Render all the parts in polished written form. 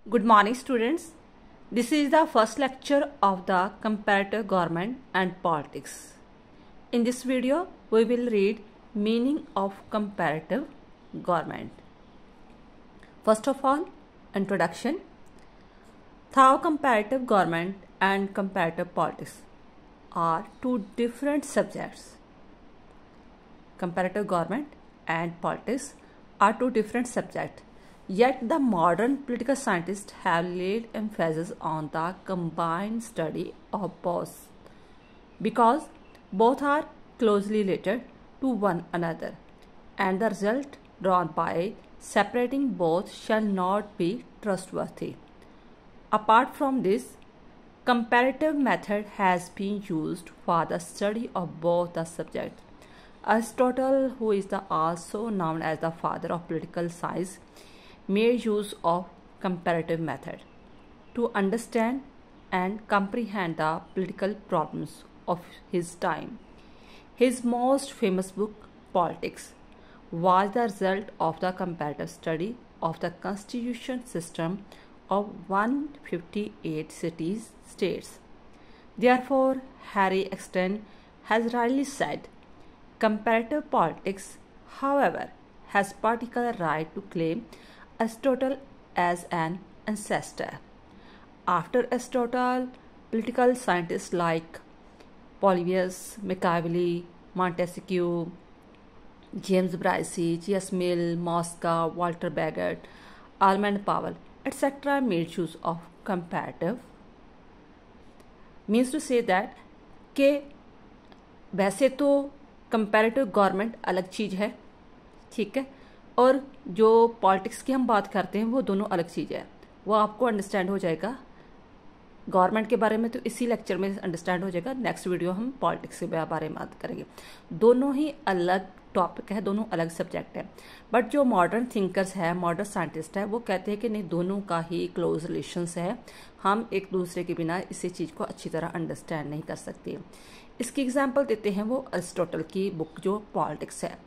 Good morning, students. This is the first lecture of the comparative government and politics. In this video, we will read meaning of comparative government. First of all, introduction. How comparative government and comparative politics are two different subjects. Comparative government and politics are two different subjects. Yet the modern political scientists have laid emphasis on the combined study of both because both are closely related to one another, and the result drawn by separating both shall not be trustworthy. Apart from this, comparative method has been used for the study of both the subjects. Aristotle, who is also known as the father of political science, made use of comparative method to understand and comprehend the political problems of his time. His most famous book, Politics, was the result of the comparative study of the constitution system of 158 states. Therefore, Harry Eckstein has rightly said, comparative politics, however, has particular right to claim Aristotle as an ancestor. After Aristotle, political scientists like Polybius, Machiavelli, Montesquieu, James Bryce, G.S. Mill, Mosca, Walter Bagot, Almond Powell, etc. made use of comparative. Means to say that कि वैसे तो comparative government अलग चीज़ है, ठीक है, और जो politics की हम बात करते हैं वो दोनों अलग चीज़ है. वो आपको अंडरस्टैंड हो जाएगा गवर्नमेंट के बारे में, तो इसी लेक्चर में अंडरस्टैंड हो जाएगा. नेक्स्ट वीडियो हम पॉलिटिक्स के बारे में बात करेंगे. दोनों ही अलग टॉपिक है, दोनों अलग सब्जेक्ट है. बट जो मॉडर्न थिंकर्स है, मॉडर्न साइंटिस्ट है, वो कहते हैं कि नहीं, दोनों का ही क्लोज रिलेशंस है. हम एक दूसरे के बिना इसी चीज़ को अच्छी तरह अंडरस्टैंड नहीं कर सकते. इसकी एग्जाम्पल देते हैं वो अरिस्टोटल की बुक जो पॉलिटिक्स है.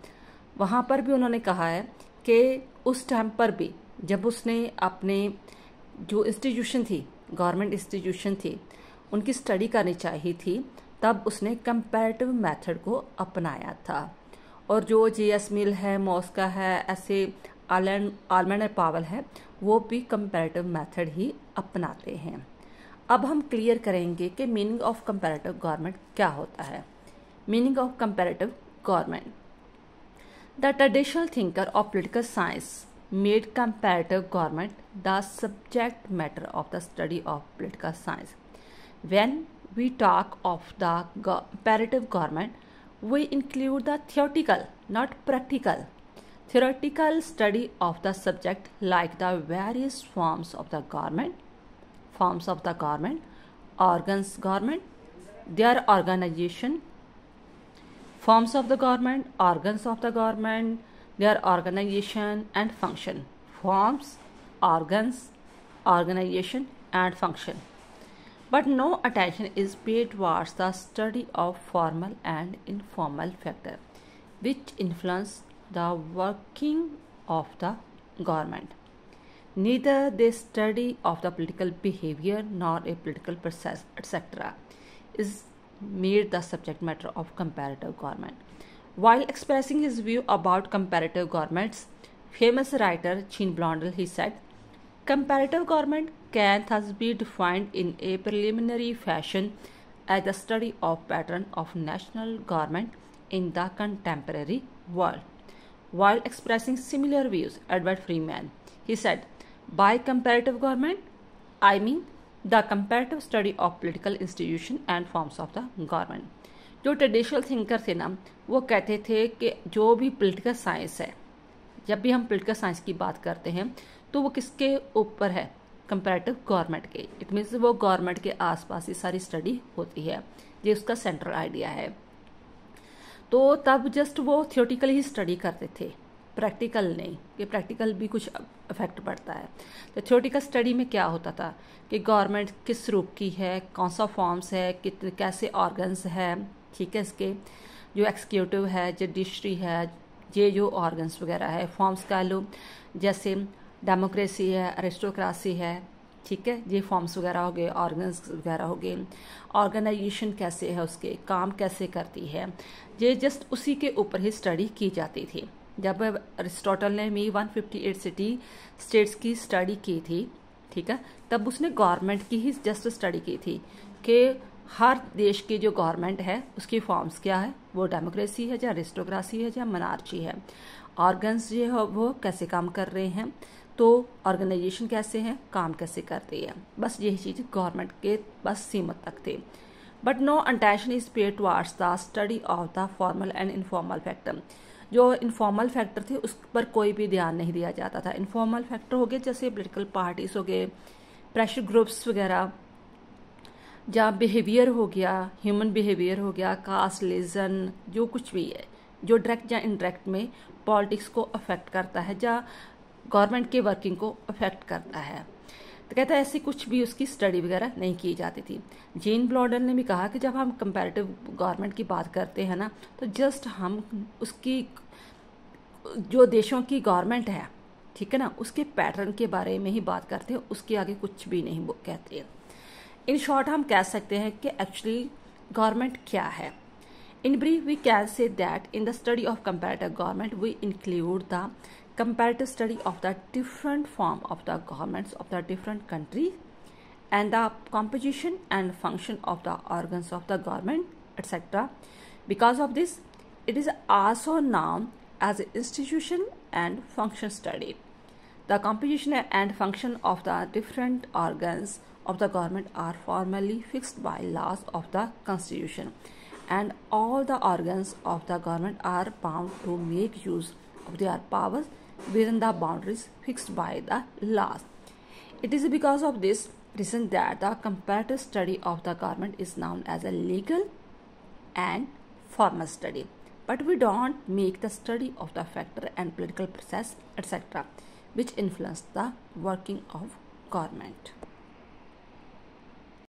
वहाँ पर भी उन्होंने कहा है कि उस टाइम पर भी जब उसने अपने जो इंस्टीट्यूशन थी, गवर्नमेंट इंस्टीट्यूशन थी, उनकी स्टडी करनी चाहिए थी, तब उसने कंपैरेटिव मेथड को अपनाया था. और जो J.S. मिल है, मॉस्का है, ऐसे आलमंड पावल है, वो भी कंपैरेटिव मेथड ही अपनाते हैं. अब हम क्लियर करेंगे कि मीनिंग ऑफ कंपैरेटिव गवर्नमेंट क्या होता है. Meaning of comparative government. The traditional thinker of political science made comparative government the subject matter of the study of political science. When we talk of the comparative government, we include the theoretical, not practical, theoretical study of the subject like the various forms of the government, organs government, their organization, forms of the government, organs of the government, their organization and function. Forms, organs, organization and function. But no attention is paid towards the study of formal and informal factors which influence the working of the government. Neither the study of the political behavior nor a political process, etc. is made the subject matter of comparative government. While expressing his view about comparative governments, famous writer Jean Blondel, he said, comparative government can thus be defined in a preliminary fashion as the study of pattern of national government in the contemporary world. While expressing similar views, Edward Freeman, he said, by comparative government, I mean the comparative study of political institution and forms of the government. जो traditional thinker थे ना, वो कहते थे कि जो भी political science है, जब भी हम पॉलिटिकल साइंस की बात करते हैं तो वो किसके ऊपर है, कंपैरेटिव गवर्नमेंट के. इट मीन्स वो गवर्नमेंट के आसपास ही सारी स्टडी होती है, ये उसका सेंट्रल आइडिया है. तो तब जस्ट वो थियोरेटिकली ही स्टडी करते थे, प्रैक्टिकल नहीं, कि प्रैक्टिकल भी कुछ इफेक्ट पड़ता है. तो थियोरेटिकल स्टडी में क्या होता था कि गवर्नमेंट किस रूप की है, कौन सा फॉर्म्स है, कैसे ऑर्गन्स है, ठीक है, इसके जो एक्सिक्यूटिव है, जुडिशरी है, ये जो ऑर्गन्स वगैरह है, फॉर्म्स का लो, जैसे डेमोक्रेसी है, अरिस्टोक्रेसी है, ठीक है। ये फॉर्म्स वगैरह हो गए, ऑर्गन्स वगैरह हो गए, ऑर्गेनाइजेशन कैसे है, उसके काम कैसे करती है, ये जस्ट उसी के ऊपर ही स्टडी की जाती थी। जब अरिस्टोटल ने 158 सिटी स्टेट्स की स्टडी की थी, ठीक है, तब उसने गवर्नमेंट की ही जस्ट स्टडी की थी कि हर देश की जो गवर्नमेंट है उसकी फॉर्म्स क्या है, वो डेमोक्रेसी है या अरिस्टोक्रेसी है या मोनार्ची है, ऑर्गन्स जो है वो कैसे काम कर रहे हैं, तो ऑर्गेनाइजेशन कैसे है, काम कैसे कर रही है। बस यही चीज़ गवर्नमेंट के बस सीमित तक थे। But no attention is paid towards the study of the formal and informal factor. जो इनफॉर्मल फैक्टर थे उस पर कोई भी ध्यान नहीं दिया जाता था। इनफॉर्मल फैक्टर हो गए जैसे पोलिटिकल पार्टीज हो गए, प्रेशर ग्रुप्स वगैरह, या बिहेवियर हो गया, ह्यूमन बिहेवियर हो गया, कास्ट, रिलीजन, जो कुछ भी है जो डायरेक्ट या इनडायरेक्ट में पॉलिटिक्स को अफेक्ट करता है या गवर्नमेंट के वर्किंग को अफेक्ट करता है। तो कहता है ऐसी कुछ भी उसकी स्टडी वगैरह नहीं की जाती थी। जीन ब्लॉडन ने भी कहा कि जब हम कंपैरेटिव गवर्नमेंट की बात करते हैं ना, तो जस्ट हम उसकी जो देशों की गवर्नमेंट है, ठीक है ना, उसके पैटर्न के बारे में ही बात करते हैं, उसके आगे कुछ भी नहीं वो कहते हैं। इन शॉर्ट हम कह सकते हैं कि एक्चुअली गवर्नमेंट क्या है। In brief we can say that in the study of comparative government we include the comparative study of the different form of the governments of the different countries and the composition and function of the organs of the government, etc. Because of this, it is also known as institution and function study. The composition and function of the different organs of the government are formally fixed by laws of the constitution, and all the organs of the government are bound to make use of their powers within the boundaries fixed by the laws. It is because of this reason that the comparative study of the government is known as a legal and formal study. But we don't make the study of the factor and political process, etc., which influence the working of government.